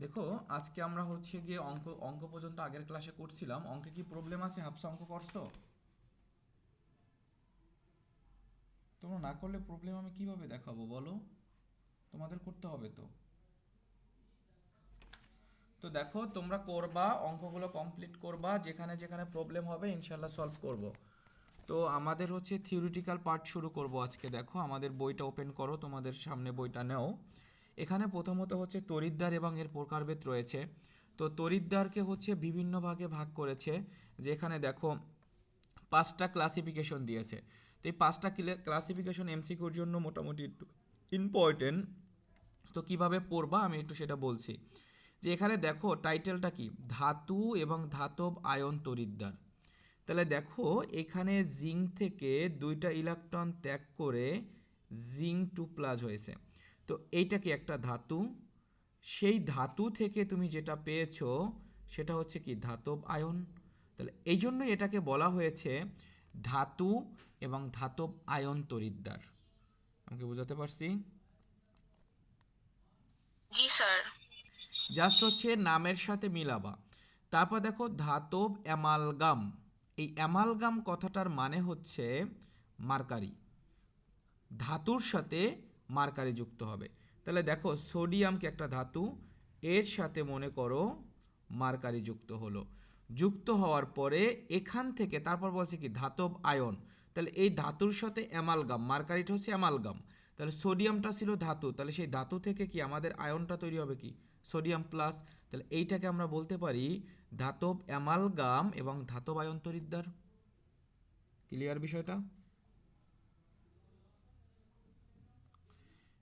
দেখো, আজকে আমরা হচ্ছে গিয়ে অঙ্ক অঙ্ক পর্যন্ত আগের ক্লাসে করছিলাম। অঙ্কে কি প্রবলেম আছে? হাফসা অঙ্ক করছো? তোমরা না করলে প্রবলেম আমি কিভাবে দেখাবো বলো? তোমাদের করতে হবে তো। তো দেখো, তোমরা করবা, অঙ্কগুলো কমপ্লিট করবা, যেখানে যেখানে প্রবলেম হবে ইনশাল্লাহ সলভ করব। তো আমাদের হচ্ছে থিওরিটিক্যাল পার্ট শুরু করব আজকে। দেখো, আমাদের বইটা ওপেন করো, তোমাদের সামনে বইটা নাও। এখানে প্রথমত হচ্ছে তড়িৎদ্বার এবং এর প্রকারভেদ রয়েছে। তো তড়িৎদ্বারকে হচ্ছে বিভিন্ন ভাগে ভাগ করেছে। যে এখানে দেখো পাঁচটা ক্লাসিফিকেশন দিয়েছে। তো এই পাঁচটা ক্লাসিফিকেশন এমসিকিউর জন্য মোটামুটি একটু ইম্পর্টেন্ট। তো কিভাবে পড়বা আমি একটু সেটা বলছি। যে এখানে দেখো টাইটেলটা কি, ধাতু এবং ধাতব আয়ন তড়িৎদ্বার। তাহলে দেখো এখানে জিঙ্ক থেকে দুইটা ইলেকট্রন ত্যাগ করে জিঙ্ক 2+ হয়েছে। তো এইটা কি একটা ধাতু? সেই ধাতু থেকে তুমি যেটা পেয়েছো সেটা হচ্ছে কি ধাতব আয়ন। তাহলে এই জন্যই এটাকে বলা হয়েছে ধাতু এবং ধাতব আয়ন তড়িৎদ্বার। আমাকে বোঝাতে পারছি? জি স্যার। জাস্ট হচ্ছে নামের সাথে মিলাবা। তারপর দেখো ধাতব অ্যামালগাম। এই অ্যামালগাম কথাটার মানে হচ্ছে মার্কারি। ধাতুর সাথে মার্কারি যুক্ত হবে। তাহলে দেখো সোডিয়ামকে একটা ধাতু, এর সাথে মনে করো মার্কারি যুক্ত হলো। যুক্ত হওয়ার পরে এখান থেকে তারপর বলছে কি ধাতব আয়ন। তাহলে এই ধাতুর সাথে অ্যামালগাম, মার্কারিটা হচ্ছে অ্যামালগাম। তাহলে সোডিয়ামটা ছিল ধাতু, তাহলে সেই ধাতু থেকে কি আমাদের আয়নটা তৈরি হবে কি সোডিয়াম প্লাস। তাহলে এইটাকে আমরা বলতে পারি ধাতব অ্যামালগাম এবং ধাতব আয়ন তড়িৎদ্বার। ক্লিয়ার বিষয়টা?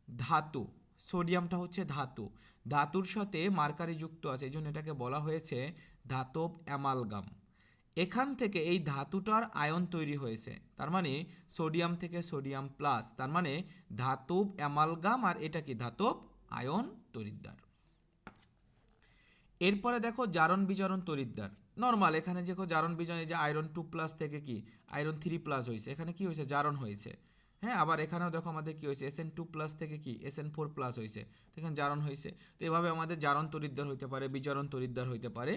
ধাতু, সোডিয়ামটা হচ্ছে ধাতু, ধাতুর সাথে মার্কারি যুক্ত আছে, এই জন্য এটাকে বলা হয়েছে ধাতব অ্যামালগাম। এখান থেকে এই ধাতুটার আয়ন তৈরি হয়েছে, তার মানে সোডিয়াম থেকে সোডিয়াম প্লাস, তার মানে ধাতব অ্যামালগাম, আর এটা কি ধাতব আয়ন তড়িৎদ্বার। এরপরে দেখো জারণ বিজারণ তড়িৎদ্বার। নর্মাল এখানে দেখো জারণ বিজারণ, এই যে আয়রন 2+ থেকে কি আয়রন 3+ হয়েছে, এখানে কি হয়েছে জারণ হয়েছে। হ্যাঁ, আবার এখানেও দেখো আমাদের কি হয়েছে SN2+ থেকে কি SN4+ হয়েছে, তো এখানে জারণ হয়েছে। তো এভাবে আমাদের জারণ তড়িৎদ্বার হইতে পারে, বিজারণ তড়িৎদ্বার হইতে পারে।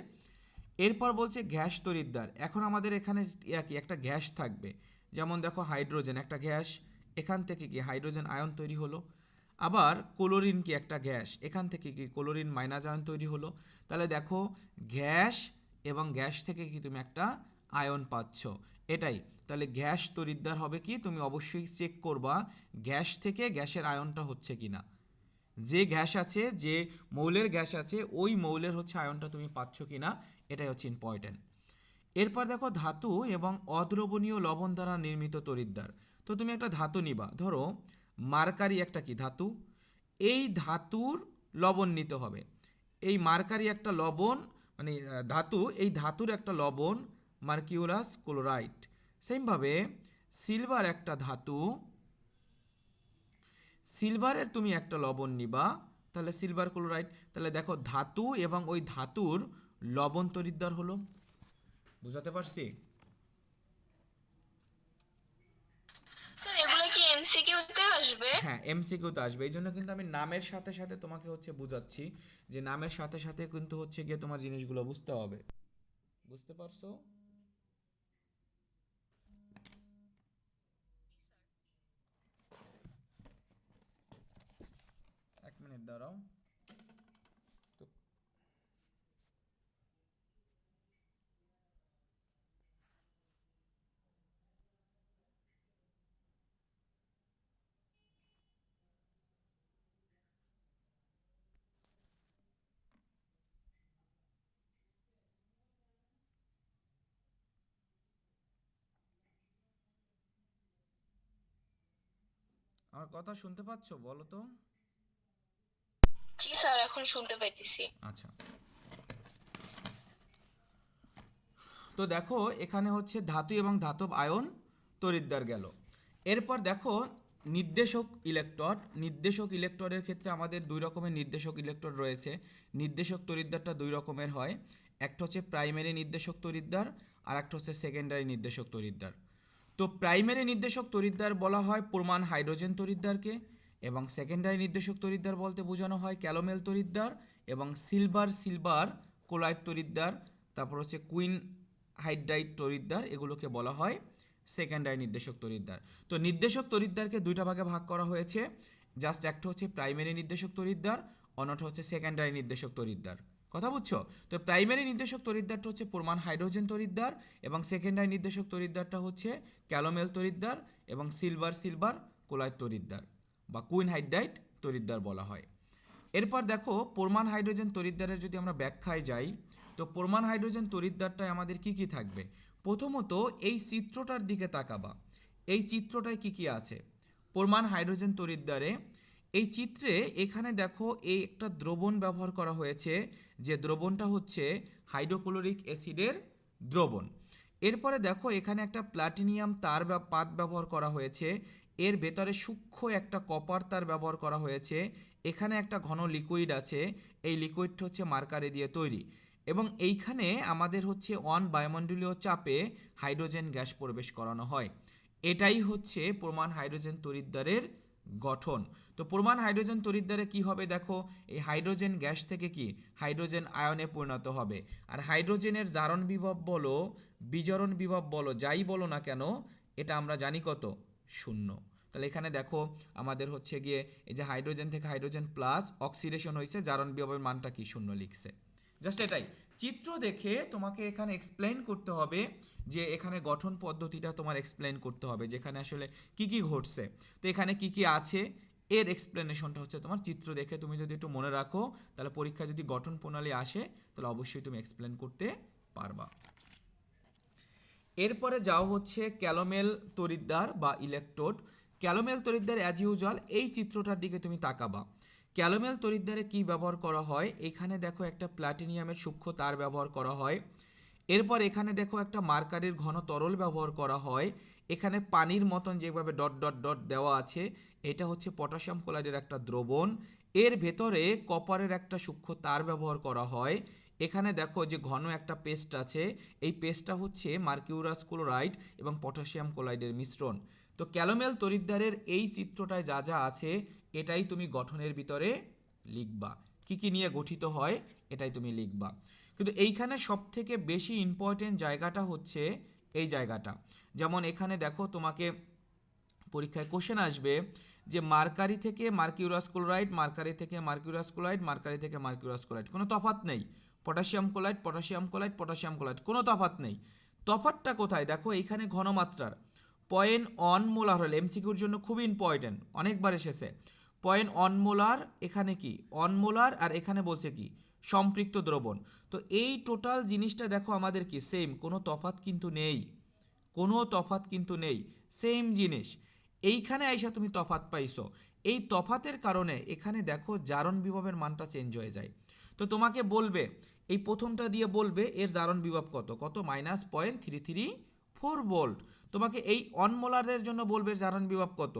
এরপর বলছে গ্যাস তড়িৎদ্বার। এখন আমাদের এখানে কি একটা গ্যাস থাকবে, যেমন দেখো হাইড্রোজেন একটা গ্যাস, এখান থেকে কি হাইড্রোজেন আয়ন তৈরি হলো। আবার ক্লোরিন কি একটা গ্যাস, এখান থেকে কি ক্লোরিন মাইনাস আয়ন তৈরি হলো। তাহলে দেখো গ্যাস এবং গ্যাস থেকে কি তুমি একটা আয়ন পাচ্ছ, এটাই। তাহলে গ্যাস তড়িৎদ্বার হবে কি, তুমি অবশ্যই চেক করবা গ্যাস থেকে গ্যাসের আয়নটা হচ্ছে কিনা। যে গ্যাস আছে, যে মৌলের গ্যাস আছে, ওই মৌলের হচ্ছে আয়নটা তুমি পাচ্ছ কিনা, এটাই হচ্ছে ইম্পর্টেন্ট। এরপর দেখো ধাতু এবং অদ্রবণীয় লবণ দ্বারা নির্মিত তড়িৎদ্বার। তো তুমি একটা ধাতু নিবা, ধরো মার্কারি একটা কি ধাতু, এই ধাতুর লবণ নিতে হবে। এই মার্কারি একটা লবণ, মানে ধাতু, এই ধাতুর একটা লবণ মার্কিউরাস ক্লোরাইড। সেমভাবে সিলভার একটা ধাতু, সিলভারের তুমি একটা লবণ নিবা, তাহলে সিলভার ক্লোরাইড। তাহলে দেখো ধাতু এবং ওই ধাতুর লবণ তড়িৎদ্বার হলো। বুঝাতে পারছি? স্যার এগুলো কি এমসিকিউ তে আসবে? হ্যাঁ, এমসিকিউতে আসবে, এই জন্য কিন্তু আমি নামের সাথে সাথে তোমাকে হচ্ছে বুঝাচ্ছি, যে নামের সাথে সাথে কিন্তু হচ্ছে গিয়ে তোমার জিনিসগুলো বুঝতে হবে। বুঝতে পারছো? 1 মিনিট দাঁড়াও। তো আমার কথা শুনতে পাচ্ছো বলো তো? জি স্যার, এখন শুনতে পাইতেছি। আচ্ছা, তো দেখো এখানে হচ্ছে ধাতু এবং ধাতব আয়ন তড়িৎদ্বার গেল। এরপর দেখো নির্দেশক ইলেকট্রড। নির্দেশক ইলেকট্রডের ক্ষেত্রে আমাদের দুই রকমের নির্দেশক ইলেকট্রড রয়েছে। নির্দেশক তড়িৎদ্বারটা দুই রকমের হয়, একটা হচ্ছে প্রাইমারি নির্দেশক তড়িৎদ্বার, আর একটা হচ্ছে সেকেন্ডারি নির্দেশক তড়িৎদ্বার। তো প্রাইমারি নির্দেশক তড়িৎদ্বার বলা হয় প্রমাণ হাইড্রোজেন তড়িৎদ্বারকে, এবং সেকেন্ডারি নির্দেশক তড়িৎদ্বার বলতে বোঝানো হয় ক্যালোমেল তড়িৎদ্বার এবং সিলভার সিলভার ক্লোরাইড তড়িৎদ্বার, তারপর হচ্ছে কুইন হাইড্রাইড তড়িৎদ্বার, এগুলোকে বলা হয় সেকেন্ডারি নির্দেশক তড়িৎদ্বার। তো নির্দেশক তড়িৎদ্বারকে দুইটা ভাগে ভাগ করা হয়েছে, জাস্ট একটা হচ্ছে প্রাইমারি নির্দেশক তড়িৎদ্বার, অন্যটা হচ্ছে সেকেন্ডারি নির্দেশক তড়িৎদ্বার। কথা বুঝছো? তো প্রাইমারি নির্দেশক তড়িৎদ্বারটা হচ্ছে পরমাণু হাইড্রোজেন তড়িৎদ্বার, এবং সেকেন্ডারি নির্দেশক তড়িৎদ্বারটা হচ্ছে ক্যালোমেল তড়িৎদ্বার এবং সিলভার সিলভার ক্লোরাইড তড়িৎদ্বার বা কুইন হাইড্রাইড তড়িৎদ্বার বলা হয়। এরপর দেখো পরমাণু হাইড্রোজেন তড়িৎদ্বারের যদি আমরা ব্যাখ্যায় যাই, তো পরমাণু হাইড্রোজেন তড়িৎদ্বারটায় আমাদের কি কি থাকবে? প্রথমত এই চিত্রটার দিকে তাকাবা, এই চিত্রটায় কি কি আছে পরমাণু হাইড্রোজেন তড়িৎদ্বারে। এই চিত্রে এখানে দেখো এই একটা দ্রবণ ব্যবহার করা হয়েছে, যে দ্রবণটা হচ্ছে হাইড্রোক্লোরিক অ্যাসিডের দ্রবণ। এরপরে দেখো এখানে একটা প্লাটিনিয়াম তার বা পাত ব্যবহার করা হয়েছে, এর ভেতরে সূক্ষ্ম একটা কপার তার ব্যবহার করা হয়েছে, এখানে একটা ঘন লিকুইড আছে, এই লিকুইডটা হচ্ছে মার্কারি দিয়ে তৈরি, এবং এইখানে আমাদের হচ্ছে বায়ুমণ্ডলীয় চাপে হাইড্রোজেন গ্যাস প্রবেশ করানো হয়। এটাই হচ্ছে পরমাণু হাইড্রোজেন তড়িৎদ্বারের গঠন। তো পরমাণু হাইড্রোজেন তড়িৎদ্বারে কি হবে দেখো, এই হাইড্রোজেন গ্যাস থেকে কি হাইড্রোজেন আয়নে পরিণত হবে, আর হাইড্রোজেনের জারণ বিভব বলো বিজারণ বিভব বলো যাই বলো না কেন, এটা আমরা জানি কত, শূন্য। তাহলে এখানে দেখো আমাদের হচ্ছে গিয়ে এই যে হাইড্রোজেন থেকে হাইড্রোজেন প্লাস অক্সিডেশন হয়েছে, জারণ বিভবের মানটা কি শূন্য লিখছে। জাস্ট এটাই চিত্র দেখে তোমাকে এখানে এক্সপ্লেন করতে হবে, যে এখানে গঠন পদ্ধতিটা তোমার এক্সপ্লেন করতে হবে, যেখানে আসলে কি কি ঘটছে, তো এখানে কি কি আছে এর এক্সপ্লেনেশনটা হচ্ছে তোমার চিত্র দেখে তুমি যদি একটু মনে রাখো, তাহলে পরীক্ষায় যদি গঠন প্রণালী আসে তাহলে অবশ্যই তুমি এক্সপ্লেন করতে পারবা। এরপরে যাও হচ্ছে ক্যালোমেল তড়িৎদ্বার বা ইলেকট্রোড। ক্যালোমেল তড়িৎদ্বার অ্যাজ ইউজুয়াল এই চিত্রটার দিকে তুমি তাকাবা। ক্যালোমেল তড়িৎদ্বারে কি ব্যবহার করা হয়, এখানে দেখো একটা প্লাটিনিয়ামের সূক্ষ্ম তার ব্যবহার করা হয়। এরপর এখানে দেখো একটা মার্কারির ঘন তরল ব্যবহার করা হয়। এখানে পানির মতন যেভাবে ডট ডট ডট দেওয়া আছে, এটা হচ্ছে পটাশিয়াম ক্লোরাইডের একটা দ্রবণ। এর ভেতরে কপারের একটা সূক্ষ্ম তার ব্যবহার করা হয়। এখানে দেখো যে ঘন একটা পেস্ট আছে, এই পেস্টটা হচ্ছে মার্কিউরাস ক্লোরাইড এবং পটাশিয়াম ক্লোরাইডের মিশ্রণ। তো ক্যালোমেল তড়িৎদ্বারের এই চিত্রটায় যা যা আছে এটাই তুমি গঠনের ভিতরে লিখবা, কি কি নিয়ে গঠিত হয় এটাই তুমি লিখবা। কিন্তু এইখানে সবথেকে বেশি ইম্পর্টেন্ট জায়গাটা হচ্ছে এই জায়গাটা। যেমন এখানে দেখো তোমাকে পরীক্ষায় কোশ্চেন আসবে যে মার্কারি থেকে মার্কিউরাস ক্লোরাইড, মার্কারি থেকে মার্কিউরাস ক্লোরাইড, মার্কারি থেকে মার্কিউরাস ক্লোরাইড, কোনো তফাৎ নেই। Potassium chloride, potassium chloride, potassium chloride, কোনো তফাৎ নেই। তফাৎটা কোথায় দেখো, এইখানে ঘনমাত্রার 0.1 মোলার হলে, এমসিকিউর জন্য খুবই ইম্পর্টেন্ট, অনেকবার এসেছে। 0.1 মোলার, এখানে কি 1 মোলার, আর এখানে বলছে কি সম্পৃক্ত দ্রবণ। তো এই টোটাল জিনিসটা দেখো আমাদের কি সেম, কোনো তফাৎ কিন্তু নেই, কোনো তফাৎ কিন্তু নেই, সেম জিনিস। এইখানে আইসা তুমি তফাৎ পাইছো, এই তফাতের কারণে এখানে দেখো জারণ বিভবের মানটা চেঞ্জ হয়ে যায়। তো তোমাকে বলবে এই প্রথমটা দিয়ে বলবে এর জারণ বিভব কত কত -0.334 ভোল্ট। তোমাকে এই অনমোলারের জন্য বলবে জারণ বিভব কত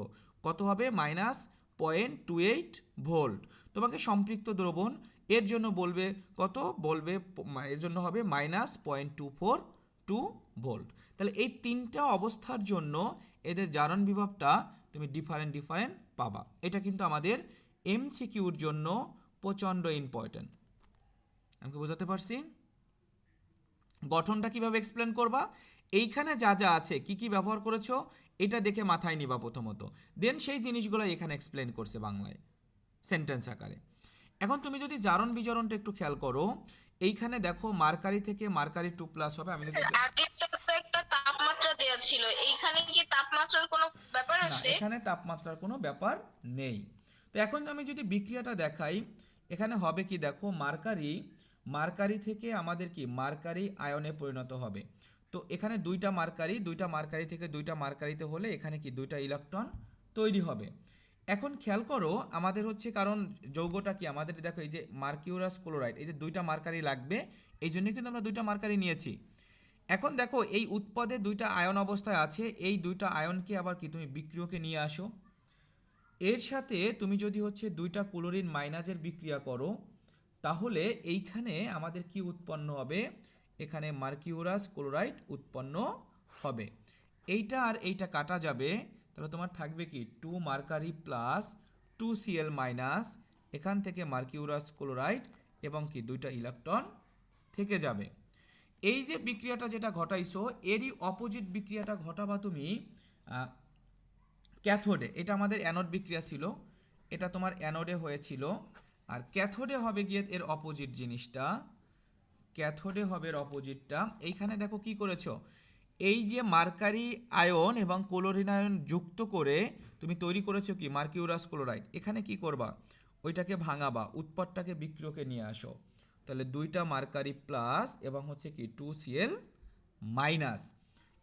কত হবে -0.28 ভোল্ট। তোমাকে সম্পৃক্ত দ্রবণ এর জন্য বলবে কত, বলবে এর জন্য হবে -0.242 ভোল্ট। তাহলে এই তিনটা অবস্থার জন্য এদের জারণ বিভবটা তুমি ডিফারেন্ট ডিফারেন্ট পাবা। এটা কিন্তু আমাদের এমসিকিউর জন্য প্রচণ্ড ইম্পর্ট্যান্ট। আমি কি বোঝাতে পারছি? গঠনটা কিভাবে এক্সপ্লেন করবা, এইখানে যা যা আছে কি কি ব্যবহার করেছো এটা দেখে মাথায় নিবা প্রথমত, দেন সেই জিনিসগুলো এখানে এক্সপ্লেন করছে বাংলায় সেন্টেন্স আকারে। এখন তুমি যদি জারণ বিজারণটা একটু খেয়াল করো, এইখানে দেখো মার্কারি থেকে মার্কারি 2+ হবে। আমি যদি আগে তো একটা তাপমাত্রা দেওয়া ছিল, এইখানে কি তাপমাত্রার কোনো ব্যাপার না, আছে? এখানে তাপমাত্রার কোনো ব্যাপার নেই। তো এখন আমি যদি বিক্রিয়াটা দেখাই, এখানে হবে কি দেখো মার্কারি, মার্কারি থেকে আমাদের কি মার্কারি আয়নে পরিণত হবে। তো এখানে দুইটা মার্কারি থেকে দুইটা মার্কারিতে হলে এখানে কি দুইটা ইলেকট্রন তৈরি হবে। এখন খেয়াল করো আমাদের হচ্ছে, কারণ যৌগটা কি আমাদের দেখো এই যে মার্কিউরাস ক্লোরাইড, এই যে দুইটা মার্কারি লাগবে, এই জন্যই কিন্তু আমরা দুইটা মার্কারি নিয়েছি। এখন দেখো এই উৎপাদে দুইটা আয়ন অবস্থায় আছে, এই দুইটা আয়নকে আবার কি তুমি বিক্রিয়কে নিয়ে আসো, এর সাথে তুমি যদি হচ্ছে দুইটা ক্লোরিন মাইনাসের বিক্রিয়া করো, তাহলে এইখানে আমাদের কি উৎপন্ন হবে, এখানে মার্কিউরাস ক্লোরাইড উৎপন্ন হবে। এইটা আর এইটা কাটা যাবে, তাহলে তোমার থাকবে কি 2 মার্কারি প্লাস 2 Cl মাইনাস, এখান থেকে মার্কিউরাস ক্লোরাইড এবং কি দুইটা ইলেকট্রন থেকে যাবে। এই যে বিক্রিয়াটা যেটা ঘটাইছো এরই অপোজিট বিক্রিয়াটা ঘটাবা তুমি ক্যাথোডে। এটা আমাদের অ্যানোড বিক্রিয়া ছিল, এটা তোমার অ্যানোডে হয়েছিল। আর ক্যাথোডে হবে গিয়ে এর অপোজিট জিনিসটা, ক্যাথোডে হবে এর অপোজিটটা। এইখানে দেখো কি করেছো, এই যে মার্কারি আয়ন এবং ক্লোরিন আয়ন যুক্ত করে তুমি তৈরি করেছো কি মার্কিউরাস ক্লোরাইড। এখানে কি করবা, ওইটাকে ভাঙাবা, উৎপাদটাকে বিক্রিয়কে নিয়ে আসো। তাহলে দুইটা মার্কারি প্লাস এবং হচ্ছে কি 2Cl মাইনাস।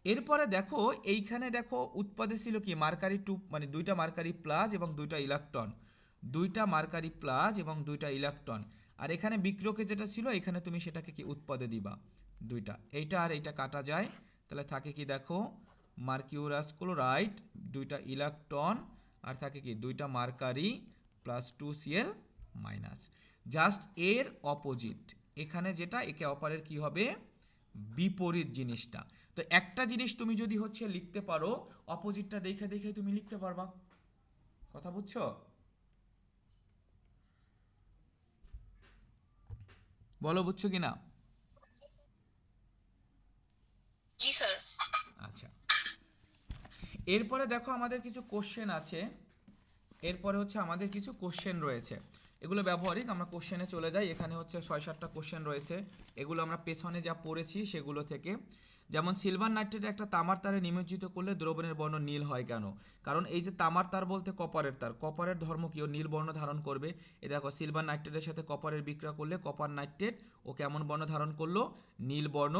এরপরে দেখো এইখানে দেখো উৎপাদে ছিল কি মার্কারি টু, মানে দুইটা মার্কারি প্লাস এবং দুইটা ইলেকট্রন, দুইটা মার্কারি প্লাস এবং দুইটা ইলেকট্রন। আর এখানে বিক্রিয়কে যেটা ছিল এখানে তুমি সেটাকে কি উৎপাদে দিবা দুইটা, এইটা আর এইটা কাটা যায়। তাহলে থাকে কি দেখো মার্কিউরাস ক্লোরাইড দুইটা ইলেকট্রন, আর থাকে কি দুইটা mercury plus 2Cl minus. Just এর অপোজিট, এখানে যেটা একে অপরের কি হবে বিপরীত জিনিসটা। তো একটা জিনিস তুমি যদি হচ্ছে লিখতে পারো, অপোজিটটা দেখে দেখে তুমি লিখতে পারবা। কথা বুঝছো? বলো বুঝছো কি না? জি স্যার। আচ্ছা, এরপরে দেখো আমাদের কিছু কোশ্চেন আছে, এরপরে হচ্ছে আমাদের কিছু কোশ্চেন রয়েছে, এগুলো ব্যবহারিক। আমরা কোশ্চেনে চলে যাই। এখানে হচ্ছে 6-7টা কোশ্চেন রয়েছে, এগুলো আমরা পেছনে যা পড়েছি সেগুলো থেকে। যেমন সিলভার নাইট্রেটে একটা তামার তারে নিমজ্জিত করলে দ্রবণের বর্ণ নীল হয় কেন? কারণ এই যে তামার তার বলতে কপারের তার, কপারের ধর্ম কি ও নীল বর্ণ ধারণ করবে। এ দেখো সিলভার নাইট্রেটের সাথে কপারের বিক্রিয়া করলে কপার নাইট্রেট ও কেমন বর্ণ ধারণ করলো, নীল বর্ণ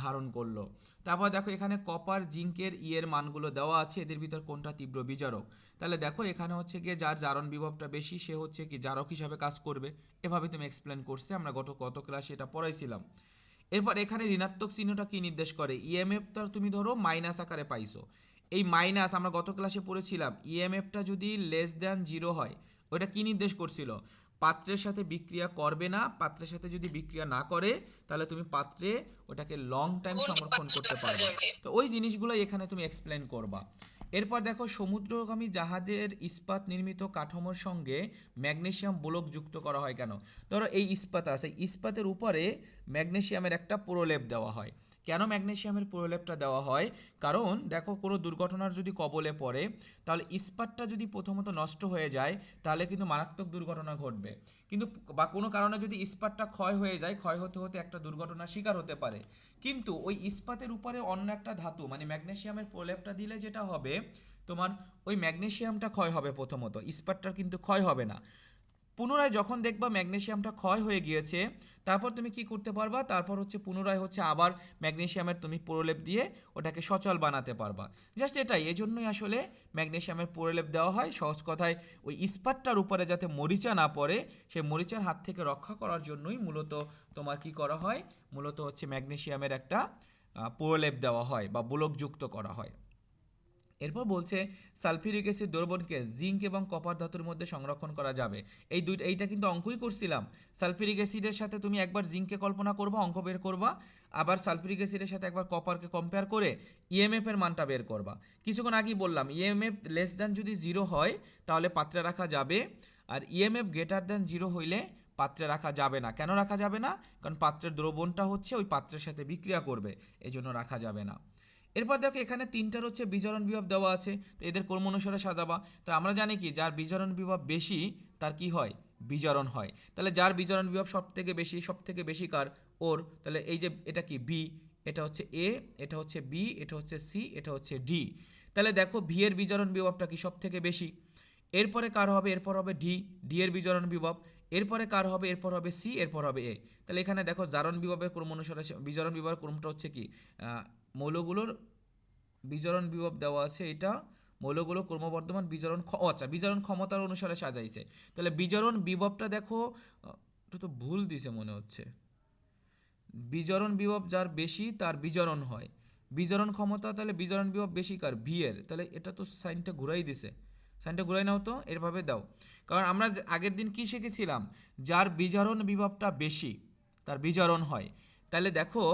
ধারণ করলো। তারপর দেখো এখানে কপার জিঙ্কের ইয়ের মানগুলো দেওয়া আছে, এদের ভিতর কোনটা তীব্র বিজারক। তাহলে দেখো এখানে হচ্ছে গিয়ে যার জারণ বিভবটা বেশি সে হচ্ছে কি জারক হিসাবে কাজ করবে, এভাবে তুমি এক্সপ্লেন করছে, আমরা গত ক্লাসে এটা পড়াইছিলাম। এরপর এখানে ঋণাত্মক চিহ্নটা কি নির্দেশ করে, ইএমএফটা তুমি ধরো মাইনাস আকারে পাইছো। এই মাইনাস আমরা গত ক্লাসে পড়েছিলাম, ইএমএফটা যদি লেস দ্যান 0 হয় ওটা কি নির্দেশ করছিল, পাত্রের সাথে বিক্রিয়া করবে না। পাত্রের সাথে যদি বিক্রিয়া না করে তাহলে তুমি পাত্রে ওটাকে লং টাইম গোল্ড সংরক্ষণ পাত্র করতে রাখা পারবে। যাবে। তো ওই জিনিসগুলো এখানে তুমি এক্সপ্লেন করবা। এরপর দেখো সমুদ্রগামী জাহাজের ইস্পাত নির্মিত কাঠামোর সঙ্গে ম্যাগনেসিয়াম বোলক যুক্ত করা হয় কেন? ধরো এই ইস্পাত আছে, ইস্পাতের উপরে ম্যাগনেসিয়ামের একটা প্রলেপ দেওয়া হয়। কেন ম্যাগনেসিয়ামের প্রলেপটা দেওয়া হয়? কারণ দেখো কোনো দুর্ঘটনার যদি কবলে পড়ে তাহলে ইস্পাতটা যদি প্রথমত নষ্ট হয়ে যায় তাহলে কিন্তু মারাত্মক দুর্ঘটনা ঘটবে। কিন্তু বা কোনো কারণে যদি ইস্পাতটা ক্ষয় হয়ে যায়, ক্ষয় হতে হতে একটা দুর্ঘটনার শিকার হতে পারে। কিন্তু ওই ইস্পাতের উপরে অন্য একটা ধাতু মানে ম্যাগনেসিয়ামের প্রলেপটা দিলে যেটা হবে তোমার ওই ম্যাগনেসিয়ামটা ক্ষয় হবে, প্রথমত ইস্পাতটার কিন্তু ক্ষয় হবে না। পুনরায় যখন দেখবা ম্যাগনেসিয়ামটা ক্ষয় হয়ে গিয়েছে তারপর তুমি কি করতে পারবা, তারপর হচ্ছে পুনরায় হচ্ছে আবার ম্যাগনেসিয়ামের তুমি প্রলেপ দিয়ে ওটাকে সচল বানাতে পারবা। জাস্ট এটাই, এজন্যই আসলে ম্যাগনেসিয়ামের প্রলেপ দেওয়া হয়। সহজ কথায় ওই ইস্পাতটার উপরে যাতে মরিচা না পড়ে সেই মরিচার হাত থেকে রক্ষা করার জন্যই মূলত তোমার কি করা হয়, মূলত হচ্ছে ম্যাগনেসিয়ামের একটা প্রলেপ দেওয়া হয় বা বুলকযুক্ত করা হয়। এরপর বলছে সালফিউরিক অ্যাসিড দ্রবণকে জিঙ্ক এবং কপার ধাতুর মধ্যে সংরক্ষণ করা যাবে। এইটা কিন্তু অঙ্কই করছিলাম। সালফিউরিক অ্যাসিডের সাথে তুমি একবার জিঙ্ককে কল্পনা করবা, অঙ্ক বের করবা, আবার সালফিউরিক অ্যাসিডের সাথে একবার কপারকে কম্পেয়ার করে ইএমএফ এর মানটা বের করবা। কিছুক্ষণ আগেই বললাম ইএমএফ লেস দ্যান যদি 0 হয় তাহলে পাত্রে রাখা যাবে, আর ইএমএফ গ্রেটার দ্যান 0 হইলে পাত্রে রাখা যাবে না। কেন রাখা যাবে না? কারণ পাত্রের দ্রবণটা হচ্ছে ওই পাত্রের সাথে বিক্রিয়া করবে, এজন্য রাখা যাবে না। এরপর দেখো এখানে তিনটার হচ্ছে বিজারণ বিভব দেওয়া আছে, তো এদের ক্রম অনুসারে সাজাবা। তো আমরা জানি কি যার বিজারণ বিভব বেশি তার কি হয়, বিজারণ হয়। তাহলে যার বিজারণ বিভব সব থেকে বেশি কার, ওর। তাহলে এই যে এটা কি বি, এটা হচ্ছে এ, এটা হচ্ছে বি, এটা হচ্ছে সি, এটা হচ্ছে ডি। তাহলে দেখো ভি এর বিজারণ বিভবটা কি সব থেকে বেশি। এরপরে কার হবে, এরপর হবে ডি, ডি এর বিজারণ বিভব। এরপরে কার হবে, এরপর হবে সি, এরপর হবে এ। তাহলে এখানে দেখো জারণ বিভবের ক্রম অনুসারে বিজারণ বিভবের ক্রমটা হচ্ছে কি মৌলগুলোর বিজারণ বিভব দেওয়া আছে, এটা মৌলগুলো ক্রমবর্ধমান বিজারণ আচ্ছা বিজারণ ক্ষমতার অনুসারে সাজাইছে। তাহলে বিজারণ বিভবটা দেখো এটা তো ভুল দিছে মনে হচ্ছে, বিজারণ বিভব যার বেশি তার বিজারণ হয়। বিজারণ ক্ষমতা তাহলে বিজারণ বিভব বেশি কার, ভি এর। তাহলে এটা তো সাইনটা ঘুরাই দিছে, সাইনটা ঘুরাই নাও তো, এরভাবে দাও। কারণ আমরা আগের দিন কি শিখেছিলাম, যার বিজারণ বিভবটা বেশি তার বিজারণ হয়। তাহলে দেখো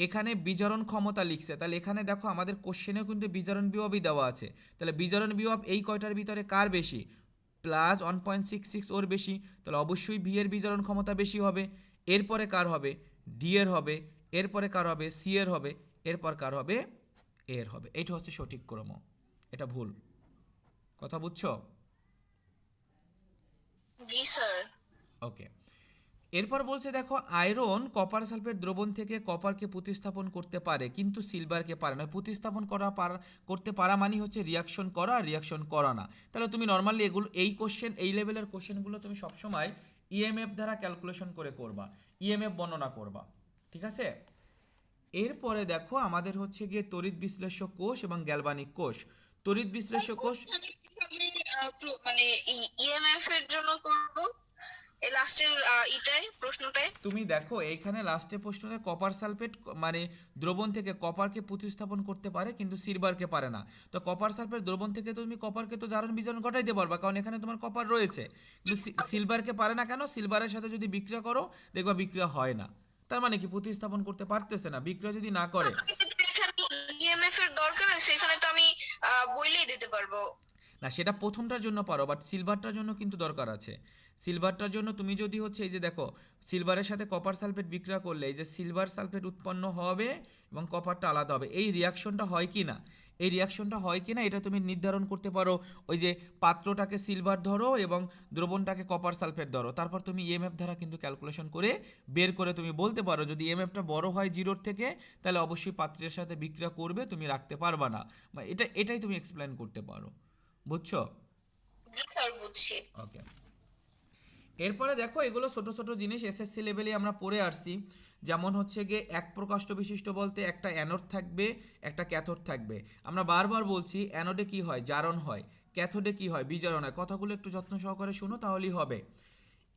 এখানে বিজারণ ক্ষমতা লিখছে, তাহলে এখানে দেখো আমাদের কোশ্চেনেও কিন্তু বিজারণ বিভবই দেওয়া আছে। তাহলে বিজারণ বিভব এই কয়টার ভিতরে কার বেশি, প্লাস 1.66 ওর বেশি, তাহলে অবশ্যই ভি এর বিজারণ ক্ষমতা বেশি হবে। এরপরে কার হবে? ডি এর হবে। এরপরে কার হবে? সি এর হবে। এরপর কার হবে? এ এর হবে। এইটা হচ্ছে সঠিক ক্রম, এটা ভুল। কথা বুঝছো? জি স্যার। ওকে। এরপর বলছে দেখো, আয়রন কপার সালফেট দ্রবণ থেকে কপারকে প্রতিস্থাপন করতে পারে কিন্তু সিলভারকে পারে না। প্রতিস্থাপন করতে পারা মানে হচ্ছে রিয়াকশন করা আর রিয়াকশন করা না। তাহলে তুমি নর্মালি এগুলো এই লেভেলের কোশ্চেনগুলো তুমি সবসময় ইএমএফ দ্বারা ক্যালকুলেশন করে করবা, ইএমএফ বর্ণনা করবা, ঠিক আছে? এরপরে দেখো আমাদের হচ্ছে গিয়ে তড়িৎ বিশ্লেষ্য কোষ এবং গ্যালভানিক কোষ। তড়িৎ বিশ্লেষ্য কোষ, মানে ইএমএফ এর জন্য করব এই লাস্টের প্রশ্নটায়। তুমি দেখো এইখানে লাস্টে প্রশ্নতে কপার সালফেট মানে দ্রবণ থেকে কপারকে প্রতিস্থাপন করতে পারে কিন্তু সিলভারকে পারে না। তো কপার সালফেট দ্রবণ থেকে তো তুমি কপারকে তো জারণ বিজারণ ঘটাইতে পারবা, কারণ এখানে তোমার কপার রয়েছে। কিন্তু সিলভারকে পারে না কেন? সিলভারের সাথে যদি বিক্রিয়া করো দেখবা বিক্রিয়া হয় না। তার মানে কি প্রতিস্থাপন করতে পারতেছে না, বিক্রিয়া যদি না করে। ইএমএফ এর দরকার হয় সেখানে তো আমি বইলেই দিতে পারবো। না, সেটা প্রথমটার জন্য পারো, বাট সিলভারটার জন্য কিন্তু দরকার আছে। সিলভারটার জন্য তুমি যদি হচ্ছে এই যে দেখো, সিলভারের সাথে কপার সালফেট বিক্রিয়া করলে এই যে সিলভার সালফেট উৎপন্ন হবে এবং কপারটা আলাদা হবে, এই রিয়াকশনটা হয় কি না, এই রিয়াকশনটা হয় কি না এটা তুমি নির্ধারণ করতে পারো। ওই যে পাত্রটাকে সিলভার ধরো এবং দ্রবণটাকে কপার সালফেট ধরো, তারপর তুমি ইএমএফ দ্বারা কিন্তু ক্যালকুলেশন করে বের করে তুমি বলতে পারো যদি ইএমএফটা বড় হয় জিরোর থেকে তাহলে অবশ্যই পাত্রের সাথে বিক্রিয়া করবে, তুমি রাখতে পারবা না। এটাই তুমি এক্সপ্লেন করতে পারো। বুঝছো? জি স্যার, বুঝছি। ওকে। এরপরে দেখো এগুলো ছোট ছোট জিনিস এসএসসি লেভেলে আমরা পড়ে আসছি। যেমন হচ্ছে গিয়ে এক প্রকাষ্ট বিশিষ্ট বলতে একটা অ্যানোড থাকবে, একটা ক্যাথোড থাকবে। আমরা বারবার বলছি অ্যানোডে কি হয়? জারণ হয়। ক্যাথোডে কি হয়? বিজারণ হয়। কথাগুলো একটু যত্ন সহকারে শুনো তাহলেই হবে।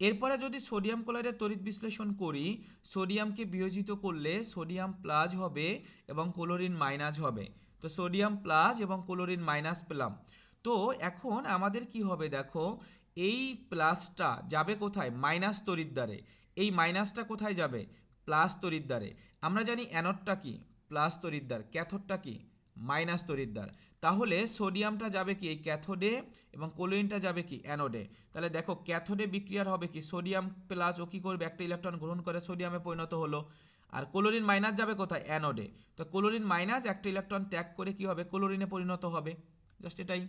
এরপরে যদি সোডিয়াম ক্লোরাইডের তড়িৎ বিশ্লেষণ করি, সোডিয়ামকে বিয়োজিত করলে সোডিয়াম প্লাস হবে এবং ক্লোরিন মাইনাস হবে। তো সোডিয়াম প্লাস এবং ক্লোরিন মাইনাস পেলাম। তো এখন আমাদের কি হবে দেখো, এই প্লাসটা যাবে কোথায়? মাইনাস তড়িৎদ্বারে। এই মাইনাসটা কোথায় যাবে? প্লাস তড়িৎদ্বারে। আমরা জানি অ্যানোডটা কি? প্লাস তড়িৎদ্বার। ক্যাথোডটা কি? মাইনাস তড়িৎদ্বার। তাহলে সোডিয়ামটা যাবে কি? এই ক্যাথোডে এবং ক্লোরিনটা যাবে কি? অ্যানোডে। তাহলে দেখো ক্যাথোডে বিক্রিয়ার হবে কি? সোডিয়াম প্লাস ও কি করবে? একটা ইলেকট্রন গ্রহণ করে সোডিয়ামে পরিণত হলো। আর ক্লোরিন মাইনাস যাবে কোথায়? অ্যানোডে। তো ক্লোরিন মাইনাস একটা ইলেকট্রন ত্যাগ করে কি হবে? ক্লোরিনে পরিণত হবে। জাস্ট এটাই।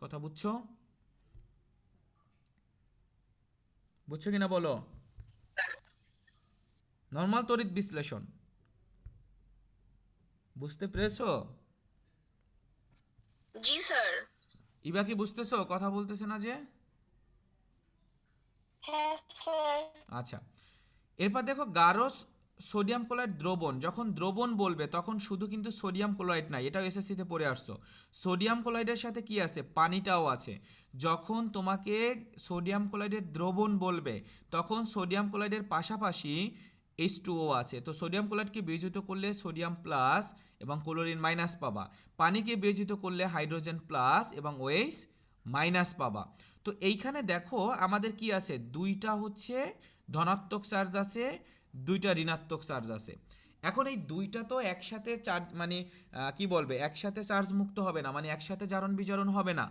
কথা বুঝছো? বুঝছো কিনা বলো? নর্মাল তড়িৎ বিশ্লেষণ বুঝতে পেরেছো? জি স্যার। ইবা কি বুঝতেছো? কথা বলতেছে না যে? হ্যাঁ স্যার। আচ্ছা। এরপর দেখো গাঢ় সোডিয়াম ক্লোরাইড দ্রবণ, যখন দ্রবণ বলবে তখন শুধু কিন্তু সোডিয়াম ক্লোরাইড নাই, এটাও এসএসসিতে পড়ে আসছো। সোডিয়াম ক্লোরাইডের সাথে কি আছে? পানিটাও আছে। যখন তোমাকে সোডিয়াম ক্লোরাইডের দ্রবণ বলবে তখন সোডিয়াম ক্লোরাইডের পাশাপাশি H2O আছে। তো সোডিয়াম ক্লোরাইডকে বিয়োজিত করলে সোডিয়াম প্লাস এবং ক্লোরিন মাইনাস পাবা। পানিকে বিয়োজিত করলে হাইড্রোজেন প্লাস এবং OH মাইনাস পাবা। তো এইখানে দেখো আমাদের কি আছে? দুইটা হচ্ছে ধনাত্মক চার্জ আছে, দুইটা ঋণাত্মক চার্জ আছে। এখন এই দুইটা তো একসাথে চার্জ মানে কি বলবে, একসাথে চার্জ মুক্ত হবে না, মানে একসাথে জারণ বিজারণ হবে না।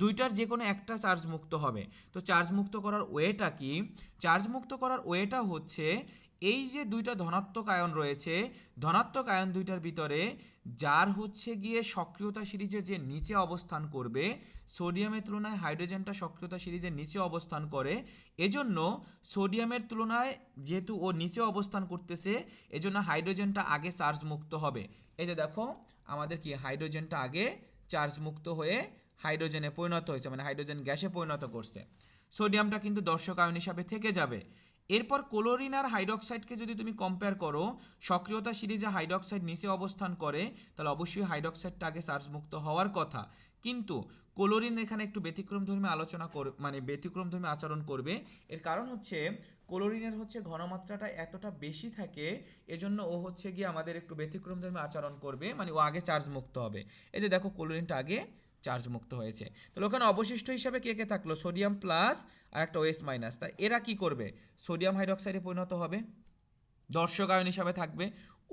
দুইটার যে কোনো একটা চার্জ মুক্ত হবে। তো চার্জ মুক্ত করার ওয়েটা কি? চার্জ মুক্ত করার ওয়েটা হচ্ছে এই যে দুইটা ধনাত্মক আয়ন রয়েছে, ধনাত্মক আয়ন দুইটার ভিতরে যার হচ্ছে গিয়ে সক্রিয়তা সিরিজে যে নিচে অবস্থান করবে, সোডিয়ামের তুলনায় হাইড্রোজেনটা সক্রিয়তা সিরিজের নিচে অবস্থান করে, এজন্য সোডিয়ামের তুলনায় যেহেতু ও নিচে অবস্থান করতেছে এজন্য হাইড্রোজেনটা আগে চার্জ মুক্ত হবে। এই যে দেখো আমাদের কি হাইড্রোজেনটা আগে চার্জ মুক্ত হয়ে হাইড্রোজেনে পরিণত হয়েছে, মানে হাইড্রোজেন গ্যাসে পরিণত করছে। সোডিয়ামটা কিন্তু দর্শক আয়ন হিসাবে থেকে যাবে। এরপর ক্লোরিন আর হাইড্রক্সাইডকে যদি তুমি কম্পেয়ার করো, সক্রিয়তা সিরিজে হাইড্রক্সাইড নিচে অবস্থান করে, তাহলে অবশ্যই হাইড্রক্সাইডটা আগে চার্জ মুক্ত হওয়ার কথা। কিন্তু ক্লোরিন এখানে একটু ব্যতিক্রমধর্মী আলোচনা করবে, মানে ব্যতিক্রমধর্মী আচরণ করবে। এর কারণ হচ্ছে ক্লোরিনের হচ্ছে ঘনমাত্রাটা এতটা বেশি থাকে, এজন্য ও হচ্ছে গিয়ে আমাদের একটু ব্যতিক্রমধর্মী আচরণ করবে, মানে ও আগে চার্জ মুক্ত হবে। এই যে দেখো ক্লোরিনটা আগে চার্জ মুক্ত হয়েছে। তাহলে ওখানে অবশিষ্ট হিসাবে কে কে থাকলো? সোডিয়াম প্লাস আর একটা OH মাইনাস। তাই এরা কি করবে? সোডিয়াম হাইড্রক্সাইডে পরিণত হবে। দর্শক আয়ন হিসাবে থাকবে।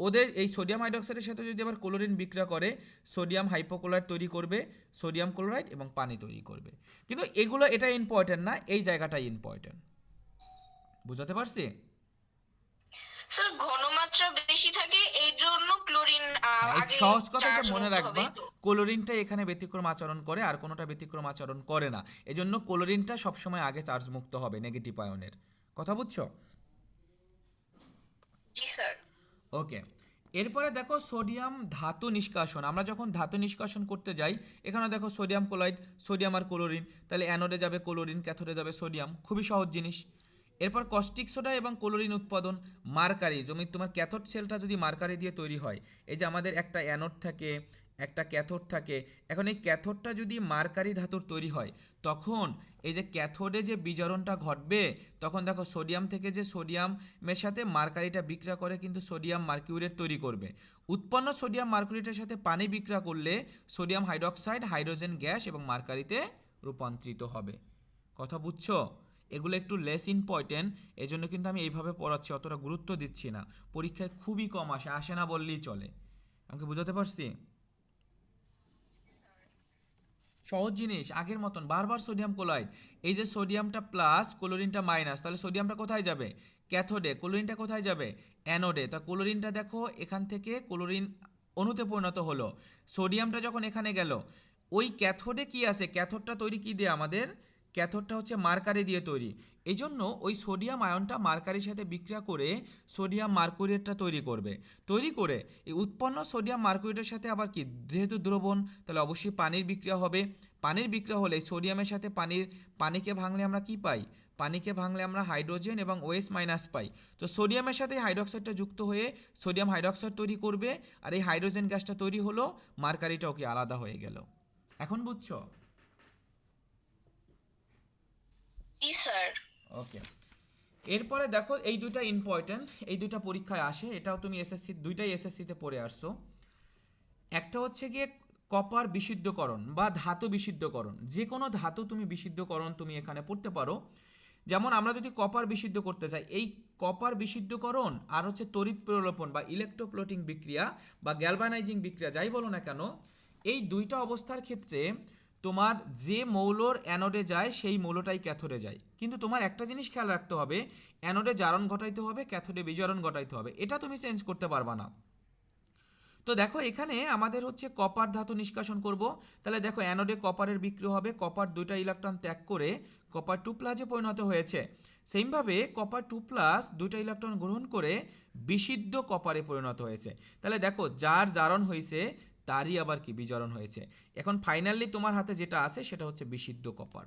ওদের এই সোডিয়াম হাইড্রোক্সাইডের সাথে যদি আবার ক্লোরিন বিক্রিয়া করে সোডিয়াম হাইপোক্লোরাইড তৈরি করবে, সোডিয়াম ক্লোরাইড এবং পানি তৈরি করবে। কিন্তু এগুলো এটা ইম্পর্টেন্ট না, এই জায়গাটাই ইম্পর্টেন্ট। বুঝাতে পারছি? স্যার ঘনমাত্রা বেশি থাকে এই জন্য ক্লোরিন হ্যাঁ, এই আগে সহজ কথা এটা চার্জ মনে মুক্ত হবে রাখবা, তো। ক্লোরিনটা এখানে ব্যতিক্রম আচরণ করে আর কোনোটা ব্যতিক্রম আচরণ করে না। এজন্য ক্লোরিনটা সবসময় আগে চার্জ মুক্ত হবে নেগেটিভ আয়নের। কথা বুঝছো? জি স্যার। ওকে, এরপরে দেখো সোডিয়াম ধাতু নিষ্কাশন। আমরা যখন ধাতু নিষ্কাশন করতে যাই, এখানে দেখো সোডিয়াম ক্লোরাইড, সোডিয়াম আর ক্লোরিন, তাহলে অ্যানোডে যাবে ক্লোরিন, ক্যাথোডে যাবে সোডিয়াম, খুবই সহজ জিনিস। এরপর কস্টিক সোডা এবং ক্লোরিন উৎপাদন, মার্কারি, জমি তোমার ক্যাথোড সেলটা যদি মার্কারি দিয়ে তৈরি হয়, এই যে আমাদের একটা অ্যানোড থাকে একটা ক্যাথোড থাকে, এখন এই ক্যাথোডটা যদি মার্কারি ধাতুর তৈরি হয় তখন এই যে ক্যাথোডে যে বিজারণটা ঘটবে তখন দেখো সোডিয়াম থেকে যে সোডিয়ামের সাথে মার্কারিটা বিক্রিয়া করে কিন্তু সোডিয়াম মার্কিউরেট তৈরি করবে। উৎপন্ন সোডিয়াম মার্কুরিটের সাথে পানি বিক্রিয়া করলে সোডিয়াম হাইড্রোক্সাইড হাইড্রোজেন গ্যাস এবং মার্কারিতে রূপান্তরিত হবে। কথা বুঝছো? এগুলো একটু লেস ইম্পর্টেন্ট, এজন্য কিন্তু আমি এইভাবে পড়াচ্ছি, অতটা গুরুত্ব দিচ্ছি না। পরীক্ষায় খুবই কম আসে, আসে না বললেই চলে। আমাকে বুঝাতে পারছি? সহজ জিনিস, আগের মতন বারবার সোডিয়াম ক্লোরাইড, এই যে সোডিয়ামটা প্লাস ক্লোরিনটা মাইনাস, তাহলে সোডিয়ামটা কোথায় যাবে? ক্যাথোডে। ক্লোরিনটা কোথায় যাবে? অ্যানোডে। তা ক্লোরিনটা দেখো এখান থেকে ক্লোরিন অণুতে পরিণত হলো, সোডিয়ামটা যখন এখানে গেল, ওই ক্যাথোডে কি আছে? ক্যাথোডটা তৈরি কি দিয়ে আমাদের? ক্যাথোডটা হচ্ছে মার্কারি দিয়ে তৈরি। এই জন্য ওই সোডিয়াম আয়নটা মার্কারির সাথে বিক্রিয়া করে সোডিয়াম মার্কুরেটটা তৈরি করবে। তৈরি করে এই উৎপন্ন সোডিয়াম মার্কুরেটের সাথে আবার কি, যেহেতু দ্রবণ তাহলে অবশ্যই পানির বিক্রিয়া হবে। পানির বিক্রিয়া হলে সোডিয়ামের সাথে পানিকে ভাঙলে আমরা কি পাই? পানিকে ভাঙলে আমরা হাইড্রোজেন এবং ওএস মাইনাস পাই। তো সোডিয়ামের সাথে হাইড্রোক্সাইডটা যুক্ত হয়ে সোডিয়াম হাইড্রোক্সাইড তৈরি করবে, আর এই হাইড্রোজেন গ্যাসটা তৈরি হলো, মার্কারিটাও কি আলাদা হয়ে গেল। এখন বুঝছো? জি স্যার। ওকে, এরপরে দেখো এই দুইটা ইম্পর্ট্যান্ট, এই দুইটা পরীক্ষায় আসে, এটাও তুমি এসএসসি দুইটাই এসএসসিতে পড়ে আসছো। একটা হচ্ছে গিয়ে কপার বিশুদ্ধকরণ বা ধাতু বিশুদ্ধকরণ। যে কোনো ধাতু তুমি বিশুদ্ধকরণ তুমি এখানে পড়তে পারো। যেমন আমরা যদি কপার বিশুদ্ধ করতে চাই, এই কপার বিশুদ্ধকরণ আর হচ্ছে তড়িৎ প্রলোপন বা ইলেকট্রোপ্লোটিং বিক্রিয়া বা গ্যালভানাইজিং বিক্রিয়া যাই বলো না কেন, এই দুইটা অবস্থার ক্ষেত্রে তোমার যে মৌলর অ্যানোডে যায় সেই মৌলটাই ক্যাথোডে যায়। কিন্তু তোমার একটা জিনিস খেয়াল রাখতে হবে, অ্যানোডে জারণ ঘটাইতে হবে, ক্যাথোডে বিজারণ ঘটাইতে হবে, এটা তুমি চেঞ্জ করতে পারবা না। তো দেখো এখানে আমাদের হচ্ছে কপার ধাতু নিষ্কাশন করব, তাহলে দেখো অ্যানোডে কপারের বিক্রিয়া হবে, কপার দুইটা ইলেকট্রন ত্যাগ করে কপার টু প্লাসে পরিণত হয়েছে। সেইমভাবে কপার টু প্লাস দুইটা ইলেকট্রন গ্রহণ করে বিশুদ্ধ কপারে পরিণত হয়েছে। তাহলে দেখো যার জারণ হয়েছে তারই আবার কি বিজারণ হয়েছে। এখন ফাইনালি তোমার হাতে যেটা আছে সেটা হচ্ছে বিশুদ্ধ কপার।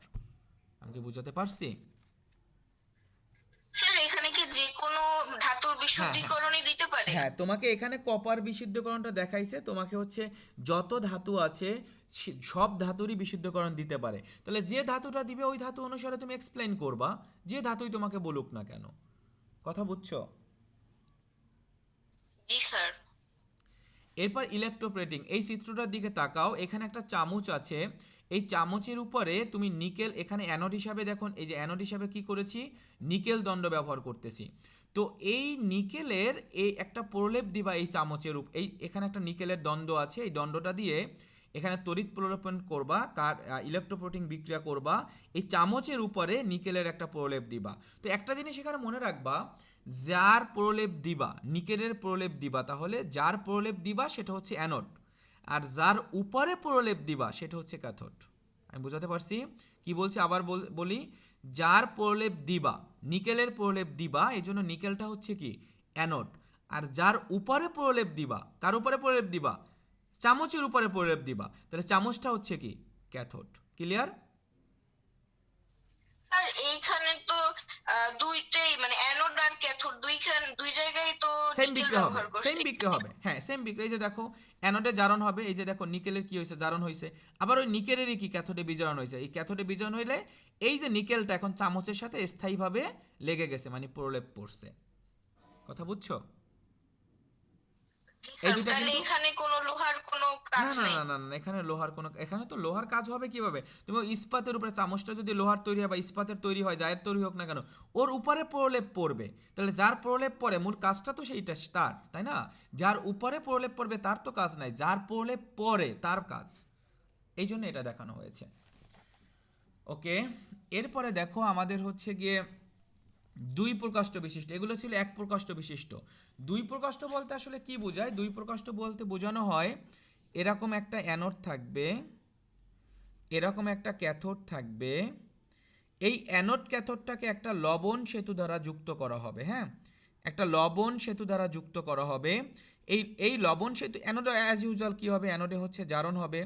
আমি কি বুঝাতে পারছি? স্যার এখানে কি যে কোনো ধাতুর হ্যাঁ হ্যাঁ বিশুদ্ধীকরণই দিতে পারে? হ্যাঁ, তোমাকে এখানে কপার বিশুদ্ধকরণটা দেখাইছে, তোমাকে হচ্ছে যত ধাতু আছে সব ধাতুরই বিশুদ্ধকরণ দিতে পারে। তাহলে যে ধাতুটা দিবে ওই ধাতু অনুসারে তুমি এক্সপ্লেন করবা, যে ধাতুই তোমাকে বলুক না কেন। কথা বুঝছো? জি স্যার। এরপর ইলেকট্রোপ্লেটিং, এই চিত্রটার দিকে তাকাও, এখানে একটা চামচ আছে, এই চামচের উপরে তুমি নিকেল, এখানে অ্যানোড হিসাবে দেখুন, এই যে অ্যানোড হিসাবে কি করেছি, নিকেল দণ্ড ব্যবহার করতেছি। তো এই নিকেলের এই একটা প্রলেপ দিবা এই চামচের এই এখানে একটা নিকেলের দণ্ড আছে, এই দণ্ডটা দিয়ে এখানে তড়িৎ প্রলোপন করবা, ইলেকট্রোপ্লেটিং বিক্রিয়া করবা, এই চামচের উপরে নিকেলের একটা প্রলেপ দিবা। তো একটা জিনিস এখানে মনে রাখবা, যার প্রলেপ দিবা, নিকেলের প্রলেপ দিবা, তাহলে যার প্রলেপ দিবা সেটা হচ্ছে অ্যানোড, আর যার উপরে প্রলেপ দিবা সেটা হচ্ছে ক্যাথোড। আমি বোঝাতে পারছি? কি বলছি আবার বলি, যার প্রলেপ দিবা, নিকেলের প্রলেপ দিবা, এই জন্য নিকেলটা হচ্ছে কি অ্যানোড, আর যার উপরে প্রলেপ দিবা, কার উপরে প্রলেপ দিবা? চামচের উপরে প্রলেপ দিবা, তাহলে চামচটা হচ্ছে কি ক্যাথোড। ক্লিয়ার? স্যার এইখানে তো দুইটাই মানে অ্যানোড আর ক্যাথোড দুই জায়গায় তো সেম নিকেল বিক্রিয়া হবে, ব্যবহার সেম করছে বিক্রিয়া এখানে। হবে, হ্যাঁ সেম বিক্রিয়া। এই যে দেখো অ্যানোডে জারণ হবে, এই যে দেখো নিকেলের কি হয়েছে, জারণ হয়েছে, আবার ওই নিকেলেরই কি ক্যাথোডে বিজারণ হয়েছে। এই ক্যাথোডে বিজারণ হইলে এই যে নিকেলটা এখন চামচের সাথে স্থায়ীভাবে লেগে গেছে, মানে প্রলেপ পড়ছে। কথা বুঝছো? জি এই স্যার, দুইটা তাহলে কিন্তু এখানে কোনো লোহার কোনো কাজ না না নাই? না না না এখানে লোহার কোনো, এখানে তো লোহার কাজ হবে কিভাবে? তুমি ওই ইস্পাতের উপরে চামচটা যদি লোহার তৈরি হয় বা ইস্পাতের তৈরি হয়, যায়ের তৈরি হোক না কেন, ওর উপরে প্রলেপ পড়বে। তাহলে যার প্রলেপ পড়ে মূল কাজটা তো সেইটা তার, তাই না? যার উপরে প্রলেপ পড়বে তার তো কাজ নাই, যার প্রলেপ পড়ে তার কাজ। এই জন্য এটা দেখানো হয়েছে। ওকে, এরপরে দেখো আমাদের হচ্ছে গিয়ে দুই প্রকাষ্ঠ বিশিষ্ট, এগুলো ছিল এক প্রকাষ্ঠ বিশিষ্ট। দুই প্রকাষ্ঠ বলতে আসলে কি বোঝায়? দুই প্রকাষ্ঠ বলতে বোঝানো হয় এরকম একটা অ্যানোড থাকবে, এরকম একটা ক্যাথোড থাকবে, এই অ্যানোড ক্যাথোডটাকে একটা লবণ সেতু দ্বারা যুক্ত করা হবে। হ্যাঁ, একটা লবণ সেতু দ্বারা যুক্ত করা হবে। এই লবণ সেতু, অ্যানোডে অ্যাজ ইউজুয়াল কী হবে? অ্যানোডে হচ্ছে জারণ হবে,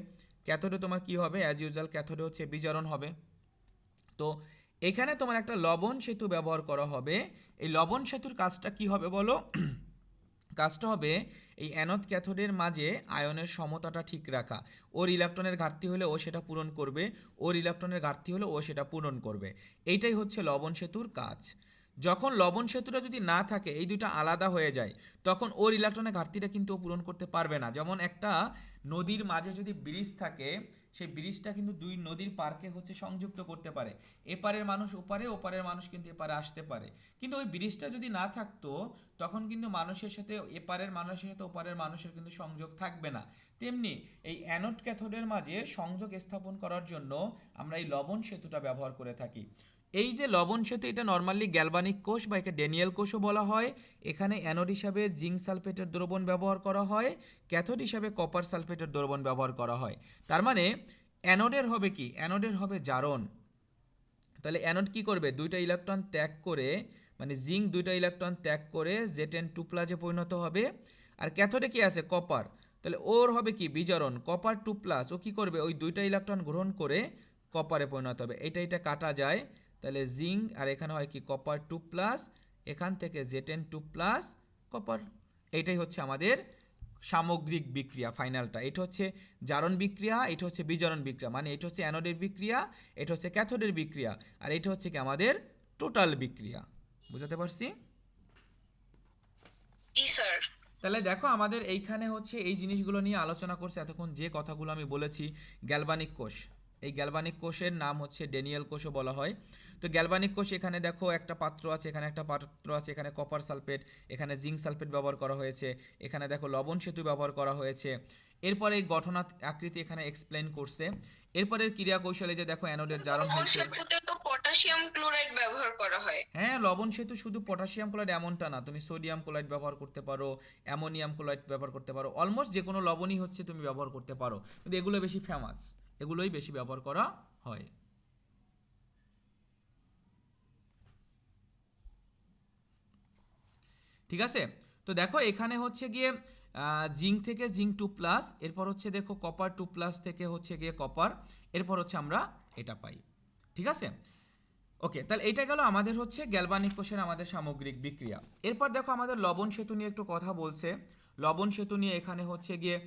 ক্যাথোডে তোমার কি হবে? অ্যাজ ইউজুয়াল ক্যাথোডে হচ্ছে বিজারণ হবে। তো এখানে তোমার একটা লবণ সেতু ব্যবহার করা হবে। এই লবণ সেতুর কাজটা কি হবে বলো? কাজটা হবে এই অ্যানোড ক্যাথোডের মাঝে আয়নের সমতাটা ঠিক রাখা। ওর ইলেকট্রনের ঘাটতি হলে ও সেটা পূরণ করবে, ওর ইলেকট্রনের ঘাটতি হলে ও সেটা পূরণ করবে। এইটাই হচ্ছে লবণ সেতুর কাজ। যখন লবণ সেতুটা যদি না থাকে, এই দুটো আলাদা হয়ে যায়, তখন ওর ইলেকট্রনের ঘাটতিটা কিন্তু ও পূরণ করতে পারবে না। যেমন একটা নদীর মাঝে যদি ব্রিজ থাকে, সেই ব্রিজটা কিন্তু দুই নদীর পারকে হচ্ছে সংযুক্ত করতে পারে। এপারের মানুষ ওপারে, ওপারের মানুষ কিন্তু এপারে আসতে পারে। কিন্তু ওই ব্রিজটা যদি না থাকতো, তখন কিন্তু মানুষের সাথে এপারের মানুষের সাথে ওপারের মানুষের কিন্তু সংযোগ থাকবে না। তেমনি এই অ্যানোড ক্যাথোডের মাঝে সংযোগ স্থাপন করার জন্য আমরা এই লবণ সেতুটা ব্যবহার করে থাকি। এই যে লবণ সেতু, এটা নর্মালি গ্যালভানিক কোষ বা একে ড্যানিয়েল কোষও বলা হয়। এখানে অ্যানোড হিসাবে জিঙ্ক সালফেটের দ্রবণ ব্যবহার করা হয়, ক্যাথোড হিসাবে কপার সালফেটের দ্রবণ ব্যবহার করা হয়। তার মানে অ্যানোডের হবে কি? অ্যানোডের হবে জারণ। তাহলে অ্যানোড কি করবে? দুইটা ইলেকট্রন ত্যাগ করে, মানে জিঙ্ক দুইটা ইলেকট্রন ত্যাগ করে Z10 প্লাসে পরিণত হবে। আর ক্যাথোডে কি আছে? কপার। তাহলে ওর হবে কি? বিজারণ। কপার 2+, ও কি করবে? ওই দুইটা ইলেকট্রন গ্রহণ করে কপারে পরিণত হবে। এটা কাটা যায়, তাহলে জিঙ্ক, আর এখানে হয় কি? কপার 2+, এখান থেকে Z10 কপার। এইটাই হচ্ছে আমাদের সামগ্রিক বিক্রিয়া, ফাইনালটা। এটা হচ্ছে জারণ বিক্রিয়া, এটা হচ্ছে বিজারণ বিক্রিয়া। মানে এটা হচ্ছে অ্যানোডের বিক্রিয়া, এটা হচ্ছে ক্যাথোডের বিক্রিয়া, আর এটা হচ্ছে কি আমাদের টোটাল বিক্রিয়া। বুঝাতে পারছি? জি স্যার। তাহলে দেখো আমাদের এইখানে হচ্ছে এই জিনিসগুলো নিয়ে আলোচনা করছে এতক্ষণ, যে কথাগুলো আমি বলেছি। গ্যালভানিক কোষ, এই গ্যালভানিক কোষের নাম হচ্ছে ড্যানিয়েল কোষও বলা হয়। তো গ্যালভানিক কোষ, এখানে দেখো একটা পাত্র আছে, এখানে একটা পাত্র আছে, এখানে কপার সালফেট, এখানে জিঙ্ক সালফেট ব্যবহার করা হয়েছে, এখানে দেখো লবণ সেতু ব্যবহার করা হয়েছে। এরপরে এই গঠন আকৃতি এখানে এক্সপ্লেন করছে। এরপরের ক্রিয়া কৌশলে যে দেখো অ্যানোডের জারণ লবণ হয়েছে। সেতুতে তো পটাশিয়াম ক্লোরাইড ব্যবহার করা হয়। হ্যাঁ, লবণ সেতু শুধু পটাশিয়াম ক্লোরাইড এমনটা না, তুমি সোডিয়াম ক্লোরাইড ব্যবহার করতে পারো, অ্যামোনিয়াম ক্লোরাইড ব্যবহার করতে পারো, অলমোস্ট যে কোনো লবণই হচ্ছে তুমি ব্যবহার করতে পারো, কিন্তু এগুলো বেশি ফেমাস, এগুলোই বেশি ব্যবহার করা হয়। ঠিক আছে? তো দেখো এখানে হচ্ছে গিয়ে জিঙ্ক থেকে জিঙ্ক 2+, এরপর হচ্ছে দেখো কপার 2+ থেকে হচ্ছে গিয়ে কপার, এরপর হচ্ছে আমরা এটা পাই। ঠিক আছে? ওকে, তাহলে এটা গেল আমাদের হচ্ছে গ্যালভানিক কোষের আমাদের সামগ্রিক বিক্রিয়া। এরপর দেখো আমাদের লবণ সেতু নিয়ে একটু কথা বলছে। লবণ সেতু নিয়ে এখানে হচ্ছে গিয়ে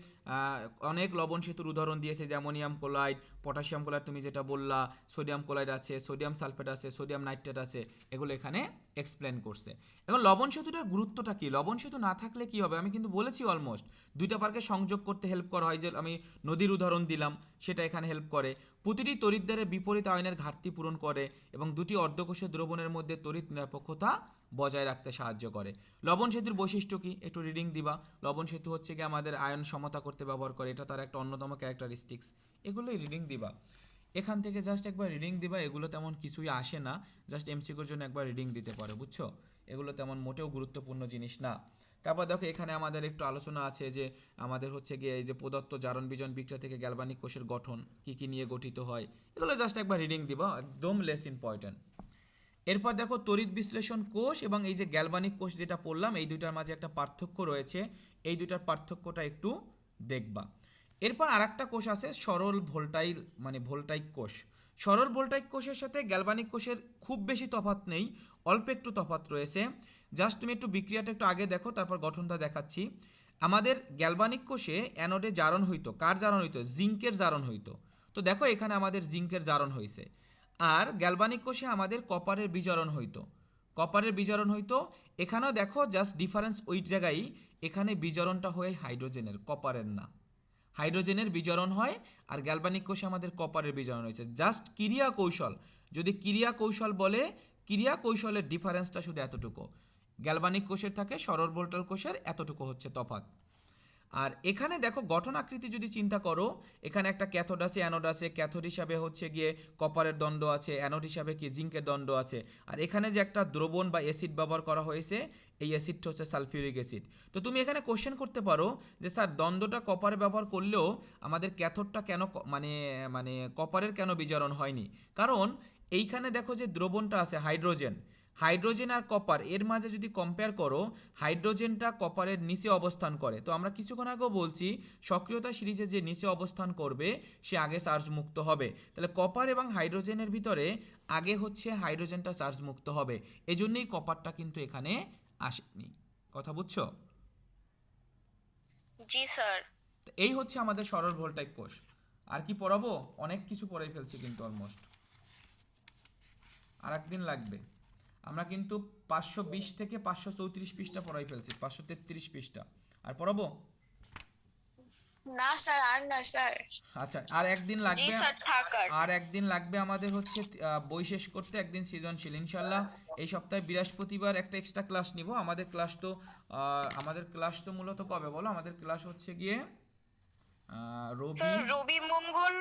অনেক লবণ সেতুর উদাহরণ দিয়েছে, যে অ্যামোনিয়াম ক্লোরাইড, পটাশিয়াম ক্লোরাইড তুমি যেটা বললা, সোডিয়াম ক্লোরাইড আছে, সোডিয়াম সালফেট আছে, সোডিয়াম নাইট্রেট আছে, এগুলো এখানে এক্সপ্লেন করছে। এখন লবণ সেতুটার গুরুত্বটা কি? লবণ সেতু না থাকলে কি হবে? আমি কিন্তু বলেছি অলমোস্ট দুইটা পার্কে সংযোগ করতে হেল্প করা হয়, যে আমি নদীর উদাহরণ দিলাম, সেটা এখানে হেল্প করে। প্রতিটি তড়িৎদ্বারের বিপরীত আয়নের ঘাটতি পূরণ করে এবং দুটি অর্ধকোষীয় দ্রবণের মধ্যে তড়িৎ নিরপেক্ষতা বজায় রাখতে সাহায্য করে। লবণ সেতুর বৈশিষ্ট্য কি? একটু রিডিং দিবা। লবণ সেতু হচ্ছে কি আমাদের আয়ন সমতা করতে ব্যবহার করে, এটা তার একটা অন্যতম ক্যারেক্টারিস্টিক্স। এগুলোই রিডিং দিবা, এখান থেকে জাস্ট একবার রিডিং দিবা। এগুলো তেমন কিছুই আসে না, জাস্ট এমসিকিউর জন্য একবার রিডিং দিতে পারো, বুঝছো? এগুলো তেমন মোটেও গুরুত্বপূর্ণ জিনিস না। তারপর দেখো এখানে আমাদের একটু আলোচনা আছে, যে আমাদের হচ্ছে গিয়ে এই যে প্রদত্ত জারণ বিজন বিক্রিয়া থেকে গ্যালভানিক কোষের গঠন কি কি নিয়ে গঠিত হয়, এগুলো জাস্ট একবার রিডিং দিবা, একদম লেস ইম্পর্টেন্ট। এরপর দেখো তড়িৎ বিশ্লেষণ কোষ এবং এই যে গ্যালভানিক কোষ যেটা পড়লাম, এই দুইটার মাঝে একটা পার্থক্য রয়েছে, এই দুইটার পার্থক্যটা একটু দেখবা। এরপর আরেকটা কোষ আছে সরল ভোল্টাইল, মানে ভোল্টাইক কোষ। সরল ভোল্টাইক কোষের সাথে গ্যালভানিক কোষের খুব বেশি তফাৎ নেই, অল্প একটু তফাৎ রয়েছে। জাস্ট তুমি একটু বিক্রিয়াটা একটু আগে দেখো, তারপর গঠনটা দেখাচ্ছি। আমাদের গ্যালভানিক কোষে অ্যানোডে জারণ হইতো, কার জারণ হইতো? জিঙ্কের জারণ হইতো। তো দেখো এখানে আমাদের জিঙ্কের জারণ হয়েছে। আর গ্যালভানিক কোষে আমাদের কপারের বিজারণ হইতো। কপারের বিজারণ হইতো, এখানেও দেখো জাস্ট ডিফারেন্স ওই জায়গায়, এখানে বিজারণটা হয় হাইড্রোজেনের, কপারের না। হাইড্রোজেনের বিজারণ হয়, আর গ্যালভানিক কোষে আমাদের কপারের বিজারণ হয়েছে। জাস্ট ক্রিয়া কৌশল, যদি ক্রিয়া কৌশল বলে, ক্রিয়া কৌশলের ডিফারেন্সটা শুধু এতটুকু, গ্যালভানিক কোষের থাকে, সরল ভোল্টাল কোষের এতটুকু হচ্ছে তফাৎ। আর এখানে দেখো গঠন আকৃতি যদি চিন্তা করো, এখানে একটা ক্যাথোড আছে, অ্যানোড আছে, ক্যাথোড হিসাবে হচ্ছে গিয়ে কপারের দণ্ড আছে, অ্যানোড হিসাবে কি জিঙ্কের দণ্ড আছে, আর এখানে যে একটা দ্রবণ বা অ্যাসিড ব্যবহার করা হয়েছে, এই অ্যাসিডটা হচ্ছে সালফিউরিক অ্যাসিড। তো তুমি এখানে কোশ্চেন করতে পারো যে স্যার দ্বন্দ্বটা কপারে ব্যবহার করলেও আমাদের ক্যাথোডটা কেন মানে মানে কপারের কেন বিজারণ হয়নি? কারণ এইখানে দেখো যে দ্রবণটা আছে হাইড্রোজেন, হাইড্রোজেন আর কপার এর মাঝে যদি কম্পেয়ার করো, হাইড্রোজেনটা কপারের নিচে অবস্থান করে। তো আমরা কিছুক্ষণ আগেও বলছি সক্রিয়তা সিরিজে যে নিচে অবস্থান করবে সে আগে চার্জ মুক্ত হবে। তাহলে কপার এবং হাইড্রোজেনের ভিতরে আগে হচ্ছে হাইড্রোজেনটা চার্জ মুক্ত হবে, এজন্যই কপারটা কিন্তু এখানে আসেনি। কথা বুঝছো? জি স্যার। তো এই হচ্ছে আমাদের সরল ভোল্টাইক কোষ। আর কি পড়াবো? অনেক কিছু পড়াই ফেলছি কিন্তু অলমোস্ট, আর একদিন লাগবে। আমরা কিন্তু 520 থেকে 534 পৃষ্ঠা পড়াই ফেলছি, 533 পৃষ্ঠা। আর পড়াবো? না স্যার, আর না স্যার। আচ্ছা, আর একদিন জি লাগবে। স্যার, থাক আর। আর একদিন লাগবে আমাদের হচ্ছে বই শেষ করতে, একদিন সৃজনশীল ইনশাল্লাহ। এই সপ্তাহে বৃহস্পতিবার একটা এক্সট্রা ক্লাস নিব। আমাদের ক্লাস তো মূলত কবে বলো? আমাদের ক্লাস হচ্ছে গিয়ে রবি, স্যার রবি মঙ্গল